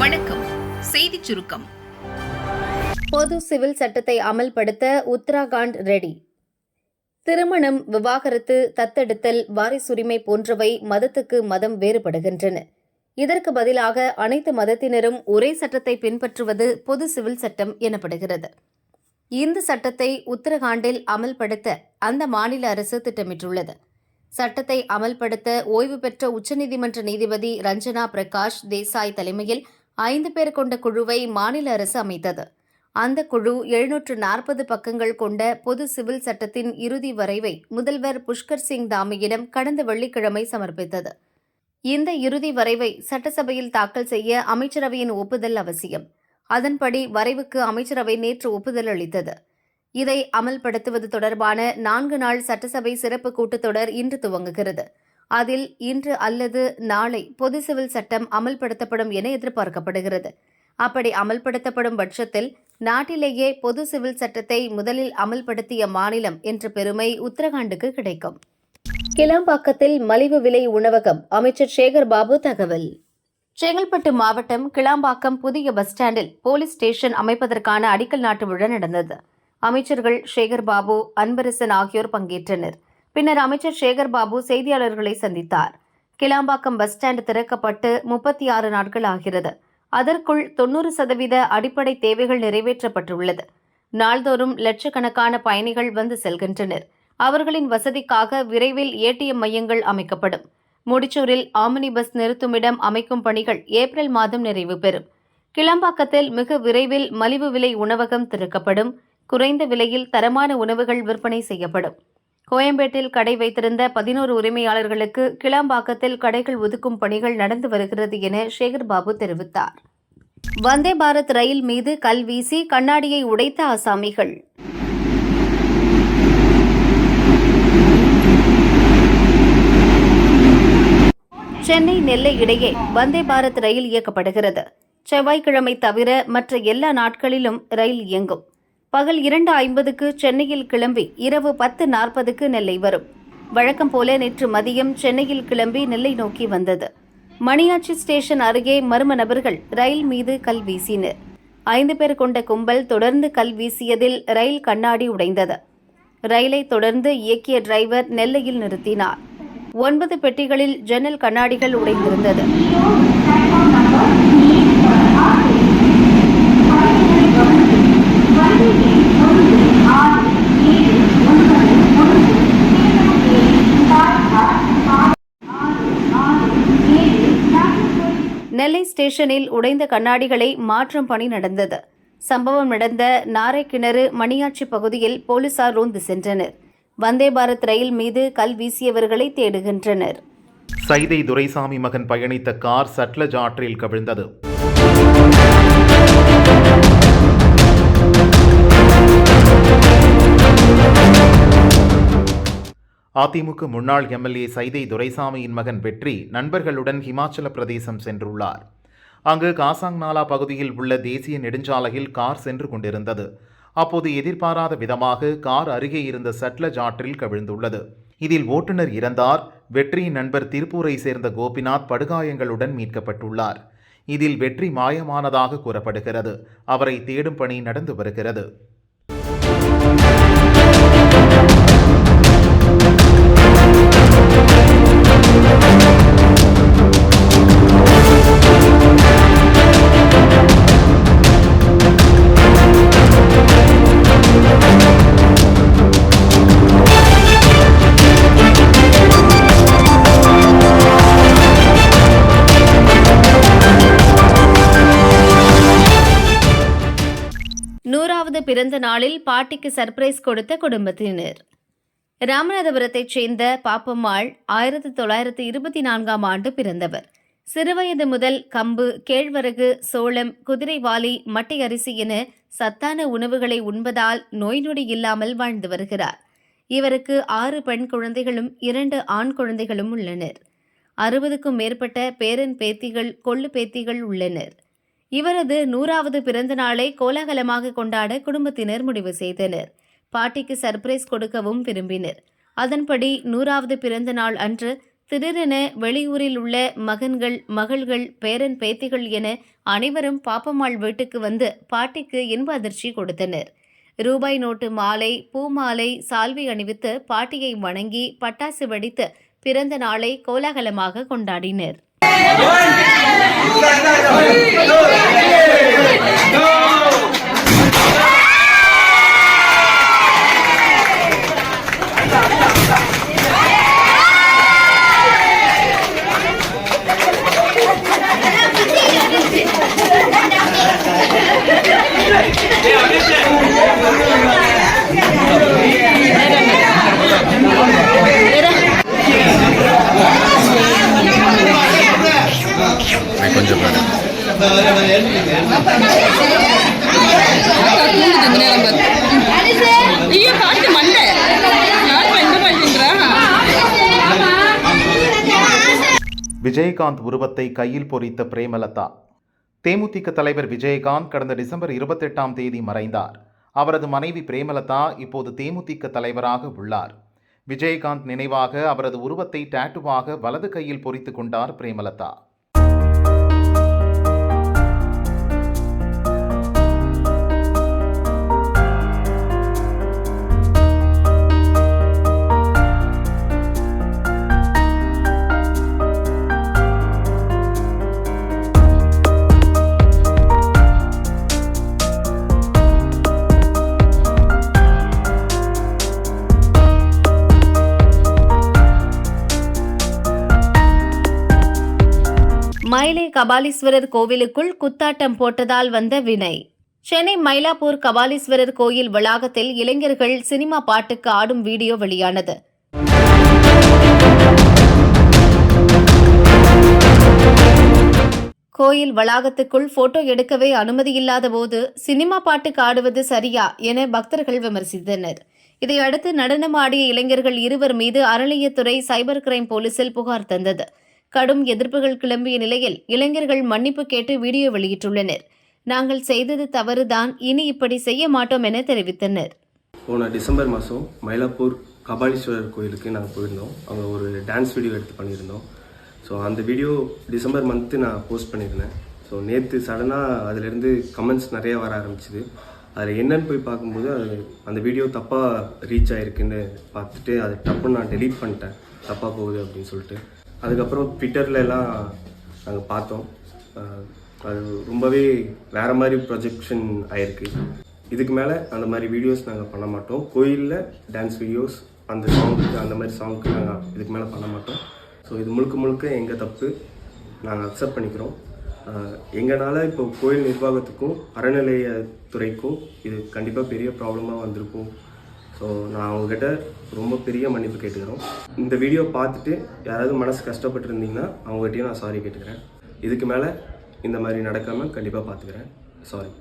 வணக்கம். செய்திச் சுருக்கம். பொது சிவில் சட்டத்தை அமல்படுத்த உத்தராகண்ட் ரெடி. திருமணம், விவாகரத்து, தத்தெடுத்தல், வாரிசுரிமை போன்றவை மதத்துக்கு மதம் வேறுபடுகின்றன. இதற்கு பதிலாக அனைத்து மதத்தினரும் ஒரே சட்டத்தை பின்பற்றுவது பொது சிவில் சட்டம் எனப்படுகிறது. இந்த சட்டத்தை உத்தரகாண்டில் அமல்படுத்த அந்த மாநில அரசு திட்டமிட்டுள்ளது. சட்டத்தை அமல்படுத்த ஓய்வு பெற்ற உச்சநீதிமன்ற நீதிபதி ரஞ்சனா பிரகாஷ் தேசாய் தலைமையில் 5 பேர் கொண்ட குழுவை மாநில அரசு அமைத்தது. அந்த குழு 740 பக்கங்கள் கொண்ட பொது சிவில் சட்டத்தின் இறுதி வரைவை முதல்வர் புஷ்கர் சிங் தாமியிடம் கடந்த வெள்ளிக்கிழமை சமர்ப்பித்தது. இந்த இறுதி வரைவை சட்டசபையில் தாக்கல் செய்ய அமைச்சரவையின் ஒப்புதல் அவசியம். அதன்படி வரைவுக்கு அமைச்சரவை நேற்று ஒப்புதல் அளித்தது. இதை அமல்படுத்துவது தொடர்பான 4 நாள் சட்டசபை சிறப்பு கூட்டத்தொடர் இன்று துவங்குகிறது. அதில் இன்று அல்லது நாளை பொது சிவில் சட்டம் அமல்படுத்தப்படும் என எதிர்பார்க்கப்படுகிறது. அப்படி அமல்படுத்தப்படும் பட்சத்தில் நாட்டிலேயே பொது சிவில் சட்டத்தை முதலில் அமல்படுத்திய மாநிலம் என்ற பெருமை உத்தரகாண்டுக்கு கிடைக்கும். கிளாம்பாக்கத்தில் மலிவு விலை உணவகம், அமைச்சர் சேகர் பாபு தகவல். செங்கல்பட்டு மாவட்டம் கிளாம்பாக்கம் புதிய பஸ் ஸ்டாண்டில் போலீஸ் ஸ்டேஷன் அமைப்பதற்கான அடிக்கல் நாட்டு விழா நடந்தது. அமைச்சர்கள் சேகர் பாபு, அன்பரசன் ஆகியோர் பங்கேற்றனர். பின்னர் அமைச்சர் சேகர் பாபு செய்தியாளர்களை சந்தித்தார். கிளாம்பாக்கம் பஸ் ஸ்டாண்ட் திறக்கப்பட்டு 36 நாட்கள் ஆகிறது. அதற்குள் 90% அடிப்படை தேவைகள் நிறைவேற்றப்பட்டுள்ளது. நாள்தோறும் லட்சக்கணக்கான பயணிகள் வந்து செல்கின்றனர். அவர்களின் வசதிக்காக விரைவில் ஏடிஎம் மையங்கள் அமைக்கப்படும். முடிச்சூரில் ஆம்னி பஸ் நிறுத்துமிடம் அமைக்கும் பணிகள் ஏப்ரல் மாதம் நிறைவு பெறும். கிளாம்பாக்கத்தில் மிக விரைவில் மலிவு விலை உணவகம் திறக்கப்படும். குறைந்த விலையில் தரமான உணவுகள் விற்பனை செய்யப்படும். கோயம்பேட்டில் கடை வைத்திருந்த 11 உரிமையாளர்களுக்கு கிளாம்பாக்கத்தில் கடைகள் ஒதுக்கும் பணிகள் நடந்து வருகிறது என சேகர் பாபு தெரிவித்தார். வந்தே பாரத் ரயில் மீது கல் வீசி கண்ணாடியை உடைத்த ஆசாமிகள். சென்னை நெல்லை இடையே வந்தே பாரத் ரயில் இயக்கப்படுகிறது. செவ்வாய்க்கிழமை தவிர மற்ற எல்லா நாட்களிலும் ரயில் இயங்கும். பகல் 2:50க்கு சென்னையில் கிளம்பி இரவு 10:40க்கு நெல்லை வரும். வழக்கம் போல நேற்று மதியம் சென்னையில் கிளம்பி நெல்லை நோக்கி வந்தது. மணியாச்சி ஸ்டேஷன் அருகே மர்ம நபர்கள் ரயில் மீது கல் வீசினர். 5 பேர் கொண்ட கும்பல் தொடர்ந்து கல் வீசியதில் ரயில் கண்ணாடி உடைந்தது. ரயிலை தொடர்ந்து இயக்கிய டிரைவர் நெல்லையில் நிறுத்தினார். 9 பெட்டிகளில் ஜன்னல் கண்ணாடிகள் உடைந்திருந்தது. நெல்லை ஸ்டேஷனில் உடைந்த கண்ணாடிகளை மாற்றும் பணி நடந்தது. சம்பவம் நடந்த நாரைக்கிணறு மணியாச்சி பகுதியில் போலீசார் ரோந்து சென்றனர். வந்தே பாரத் ரயில் மீது கல் வீசியவர்களை தேடுகின்றனர். சைதை துரைசாமி மகன் பயணித்த கார் சட்லஜ் ஆற்றில் கவிழ்ந்தது. அதிமுக முன்னாள் எம்எல்ஏ சைதை துரைசாமியின் மகன் வெற்றி நண்பர்களுடன் ஹிமாச்சல பிரதேசம் சென்றுள்ளார். அங்கு காசாங் நாலா பகுதியில் உள்ள தேசிய நெடுஞ்சாலையில் கார் சென்று கொண்டிருந்தது. அப்போது எதிர்பாராத விதமாக கார் அருகே இருந்த சட்லஜ் ஆற்றில் கவிழ்ந்துள்ளது. இதில் ஓட்டுநர் இறந்தார். வெற்றியின் நண்பர் திருப்பூரை சேர்ந்த கோபிநாத் படுகாயங்களுடன் மீட்கப்பட்டுள்ளார். இதில் வெற்றி மாயமானதாக கூறப்படுகிறது. அவரை தேடும் பணி நடந்து வருகிறது. பிறந்த நாளில் பாட்டிக்கு சர்ப்ரைஸ் கொடுத்த குடும்பத்தினர். ராமநாதபுரத்தைச் சேர்ந்த பாப்பம்மாள் 1924ஆம் ஆண்டு பிறந்தவர். சிறுவயது முதல் கம்பு, கேழ்வரகு, சோளம், குதிரைவாலி, மட்டை அரிசி என சத்தான உணவுகளை உண்பதால் நோய் நொடி இல்லாமல் வாழ்ந்து வருகிறார். இவருக்கு 6 பெண் குழந்தைகளும் 2 ஆண் குழந்தைகளும் உள்ளனர். 60க்கும் மேற்பட்ட பேரன் பேத்திகள், கொள்ளு பேத்திகள் உள்ளனர். இவரது 100வது பிறந்த நாளை கோலாகலமாக கொண்டாட குடும்பத்தினர் முடிவு செய்தனர். பாட்டிக்கு சர்ப்ரைஸ் கொடுக்கவும் விரும்பினர். அதன்படி 100வது பிறந்த நாள் அன்று திடீரென வெளியூரில் உள்ள மகன்கள், மகள்கள், பேரன், பேத்திகள் என அனைவரும் பாப்பம்மாள் வீட்டுக்கு வந்து பாட்டிக்கு இன்ப அதிர்ச்சி கொடுத்தனர். ரூபாய் நோட்டு மாலை, பூமாலை, சால்வை அணிவித்து பாட்டியை வணங்கி பட்டாசு வெடித்து பிறந்த நாளை கோலாகலமாக கொண்டாடினர். விஜயகாந்த் உருவத்தை கையில் பொறித்த பிரேமலதா. தேமுதிக தலைவர் விஜயகாந்த் கடந்த டிசம்பர் 28ஆம் தேதி மறைந்தார். அவரது மனைவி பிரேமலதா இப்போது தேமுதிக தலைவராக உள்ளார். விஜயகாந்த் நினைவாக அவரது உருவத்தை டாட்டுவாக வலது கையில் பொறித்துக் கொண்டார் பிரேமலதா. மயிலை கபாலீஸ்வரர் கோவிலுக்குள் குத்தாட்டம் போட்டதால் வந்த வினை. சென்னை மயிலாப்பூர் கபாலீஸ்வரர் கோயில் வளாகத்தில் இளைஞர்கள் சினிமா பாட்டுக்கு ஆடும் வீடியோ வெளியானது. கோயில் வளாகத்துக்குள் போட்டோ எடுக்கவே அனுமதியில்லாத போது சினிமா பாட்டுக்கு ஆடுவது சரியா என பக்தர்கள் விமர்சித்தனர். இதையடுத்து நடனம் ஆடிய இளைஞர்கள் இருவர் மீது அறநிலையத்துறை சைபர் கிரைம் போலீசில் புகார் தந்தது. கடும் எதிர்ப்புகள் கிளம்பிய நிலையில் இளைஞர்கள் மன்னிப்பு கேட்டு வீடியோ வெளியிட்டுள்ளனர். நாங்கள் செய்தது தவறுதான், இனி இப்படி செய்ய மாட்டோம் என தெரிவித்தனர். போன டிசம்பர் மாதம் மயிலாப்பூர் கபாலீஸ்வரர் கோயிலுக்கு நாங்கள் போயிருந்தோம். அங்கே ஒரு டான்ஸ் வீடியோ எடுத்து பண்ணியிருந்தோம். ஸோ அந்த வீடியோ டிசம்பர் மந்த்து நான் போஸ்ட் பண்ணியிருந்தேன். ஸோ நேற்று சடனாக அதிலேருந்து கமெண்ட்ஸ் நிறைய வர ஆரம்பிச்சிது. அதில் என்னன்னு போய் பார்க்கும்போது அந்த வீடியோ தப்பாக ரீச் ஆகிருக்குன்னு பார்த்துட்டு அதை டப்புன்னு நான் டெலீட் பண்ணிட்டேன், தப்பாக போகுது அப்படின்னு சொல்லிட்டு. அதுக்கப்புறம் ட்விட்டரில் எல்லாம் நாங்கள் பார்த்தோம். அது ரொம்பவே வேறு மாதிரி ப்ரொஜெக்ஷன் ஆகிருக்கு. இதுக்கு மேலே அந்த மாதிரி வீடியோஸ் நாங்கள் பண்ண மாட்டோம். கோயிலில் டான்ஸ் வீடியோஸ் அந்த சாங்குக்கு, அந்த மாதிரி சாங்குக்கு நாங்கள் இதுக்கு மேலே பண்ண மாட்டோம். ஸோ இது முழுக்க முழுக்க எங்கள் தப்பு, நாங்கள் அக்செப்ட் பண்ணிக்கிறோம். எங்களால் இப்போ கோயில் நிர்வாகத்துக்கும் அறநிலையத்துறைக்கும் இது கண்டிப்பாக பெரிய ப்ராப்ளமாக வந்திருக்கும். ஸோ நான் அவங்ககிட்ட ரொம்ப பெரிய மன்னிப்பு கேட்டுக்கிறோம். இந்த வீடியோ பார்த்துட்டு யாராவது மனசு கஷ்டப்பட்டுருந்தீங்கன்னா அவங்ககிட்டயும் நான் சாரி கேட்டுக்கிறேன். இதுக்கு மேலே இந்த மாதிரி நடக்காமல் கண்டிப்பாக பார்த்துக்கிறேன். சாரி.